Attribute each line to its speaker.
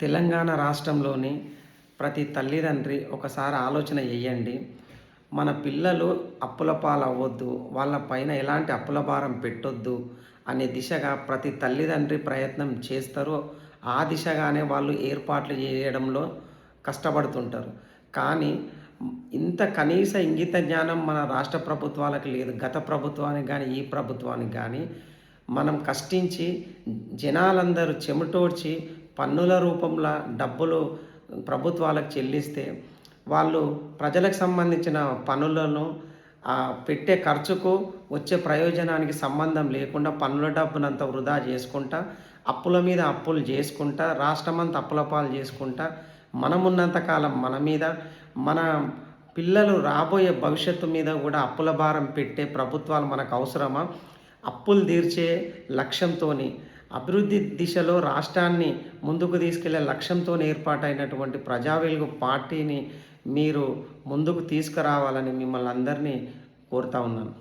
Speaker 1: తెలంగాణ రాష్ట్రంలోని ప్రతి తల్లిదండ్రి ఒకసారి ఆలోచన చేయండి. మన పిల్లలు అప్పుల పాలవ్వద్దు, వాళ్ళ పైన ఎలాంటి అప్పుల భారం పెట్టొద్దు అనే దిశగా ప్రతి తల్లిదండ్రి ప్రయత్నం చేస్తారో ఆ దిశగానే వాళ్ళు ఏర్పాట్లు చేయడంలో కష్టపడుతుంటారు. కానీ ఇంత కనీస ఇంగిత జ్ఞానం మన రాష్ట్ర ప్రభుత్వాలకు లేదు. గత ప్రభుత్వానికి కానీ, ఈ ప్రభుత్వానికి కానీ మనం కష్టించి జనాలందరూ చెమటోడ్చి పన్నుల రూపంలో డబ్బులు ప్రభుత్వాలకు చెల్లిస్తే వాళ్ళు ప్రజలకు సంబంధించిన పనులను పెట్టే ఖర్చుకు వచ్చే ప్రయోజనానికి సంబంధం లేకుండా పన్నుల డబ్బునంతా వృధా చేసుకుంటా, అప్పుల మీద అప్పులు చేసుకుంటా, రాష్ట్రమంతా అప్పుల పాలు చేసుకుంటా, మనమున్నంతకాలం మన మీద, మన పిల్లలు రాబోయే భవిష్యత్తు మీద కూడా అప్పుల భారం పెట్టే ప్రభుత్వాలు మనకు అవసరమా? అప్పులు తీర్చే లక్ష్యంతోని అభివృద్ధి దిశలో రాష్ట్రాన్ని ముందుకు తీసుకెళ్లే లక్ష్యంతో ఏర్పాటైనటువంటి ప్రజా వెలుగు పార్టీని మీరు ముందుకు తీసుకురావాలని మిమ్మల్ని అందరినీ కోరుతా ఉన్నాను.